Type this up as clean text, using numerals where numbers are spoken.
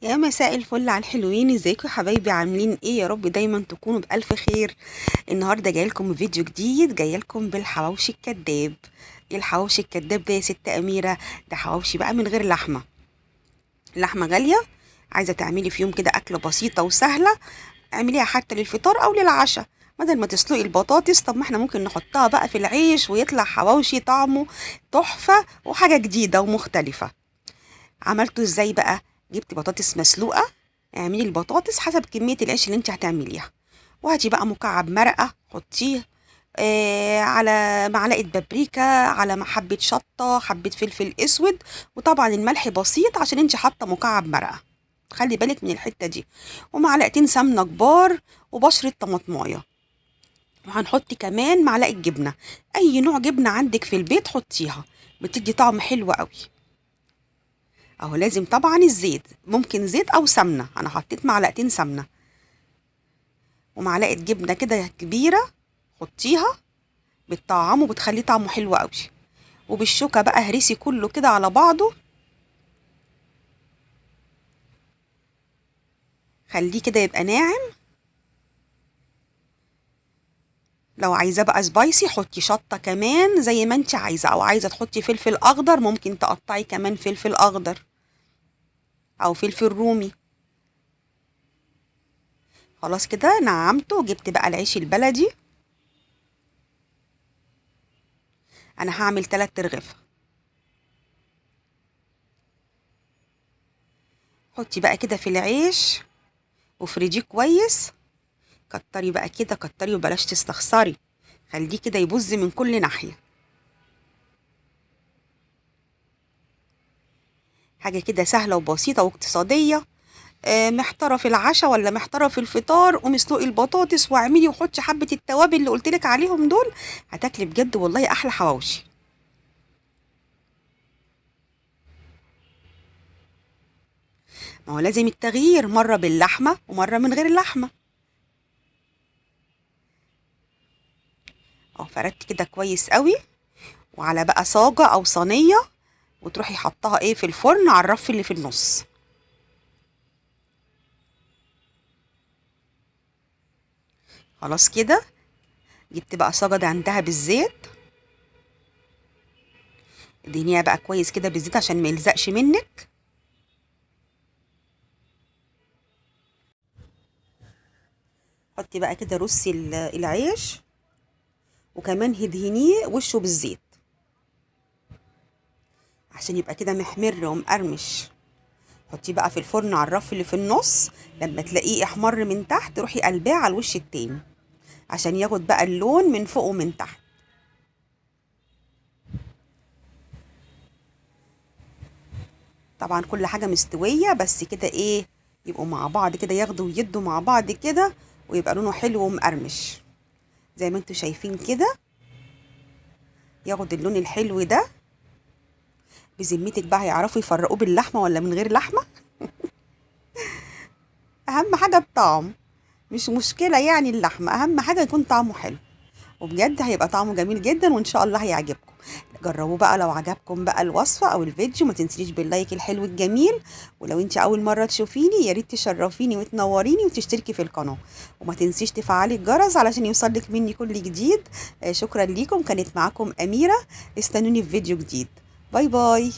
يا مساء الفل على الحلوين، ازيكم يا حبايبي؟ عاملين ايه؟ يا رب دايما تكونوا بألف خير. النهارده جايلكم فيديو جديد، جايلكم بالحواوشي الكداب. ايه الحواوشي الكداب ده يا ست أميرة؟ ده حواوشي بقى من غير لحمة. اللحمة غالية. عايزة تعملي في يوم كده أكلة بسيطة وسهلة، اعمليها حتى للفطار أو للعشاء. بدل ما تسلقي البطاطس، طب ما احنا ممكن نحطها بقى في العيش ويطلع حواوشي طعمه تحفة وحاجة جديدة ومختلفة. عملته ازاي بقى؟ جبت بطاطس مسلوقة. اعملي البطاطس حسب كمية العيش اللي انت هتعمليها، وهاتي بقى مكعب مرقة حطيه، على معلقة بابريكا، على حبة شطة، حبة فلفل اسود، وطبعا الملح بسيط عشان انت حاطة مكعب مرقة. خلي بالك من الحتة دي. ومعلقتين سمنة كبار، وبشرة طماطماية. وهنحط كمان معلقة جبنة. اي نوع جبنة عندك في البيت حطيها، بتدي طعم حلو قوي. اهو لازم طبعا الزيت، ممكن زيت او سمنه، انا حطيت معلقتين سمنه. ومعلقه جبنه كده كبيره حطيها، بتطعمه، بتخليه طعمه حلو قوي. وبالشوكه بقى هرسي كله كده على بعضه، خليه كده يبقى ناعم. لو عايزاه بقى سبايسي حطي شطه كمان زي ما انت عايزه، او عايزه تحطي فلفل اخضر ممكن تقطعي كمان فلفل اخضر او فلفل رومي. خلاص كده نعمته، وجبت بقى العيش البلدي. انا هعمل 3 رغيف. حطي بقى كده في العيش وافرديه كويس. كتري بقى كده، كتري وبلاش تستخسري، خليه كده يبظ من كل ناحية. حاجة كده سهلة وبسيطة واقتصادية. محتارة في العشاء ولا محتارة في الفطار، قومي اسلقي البطاطس واعملي وحطي حبة التوابل اللي قلتلك عليهم دول، هتاكلي بجد والله أحلى حواوشي. ما هو لازم التغيير، مرة باللحمة ومرة من غير اللحمة. اهو فردت كده كويس قوي، وعلى بقى صاجة أو صينية، وتروحي حطها ايه في الفرن على الرف اللي في النص. خلاص كده. جبت بقى صاجة دهنتها بالزيت، ادهنيها بقى كويس كده بالزيت عشان ما يلزقش منك. حطي بقى كده رصي العيش، وكمان هدهنيه وشه بالزيت عشان يبقى كده محمر ومقرمش. حطيه بقى في الفرن على الرف اللي في النص. لما تلاقيه احمر من تحت روحي قلباه على الوش التاني عشان ياخد بقى اللون من فوق ومن تحت. طبعا كل حاجة مستوية، بس كده ايه، يبقوا مع بعض كده، ياخدوا ويدوا مع بعض كده، ويبقى لونه حلو ومقرمش زي ما انتوا شايفين كده. ياخد اللون الحلو ده. بذمتك بقى هيعرفوا يفرقوه باللحمة ولا من غير لحمة؟ اهم حاجة الطعم، مش مشكلة يعني اللحمة، اهم حاجة يكون طعمه حلو. وبجد هيبقى طعمه جميل جدا، وان شاء الله هيعجبكم. جربوه بقى لو عجبكم بقى الوصفة او الفيديو، ما تنسيش باللايك الحلو الجميل. ولو انت اول مرة تشوفيني يا ريت تشرفيني وتنوريني وتشتركي في القناة. وما تنسيش تفعلي الجرس علشان يوصلك مني كل جديد. شكرا ليكم، كانت معاكم أميرة. استنوني في فيديو جديد. باي باي.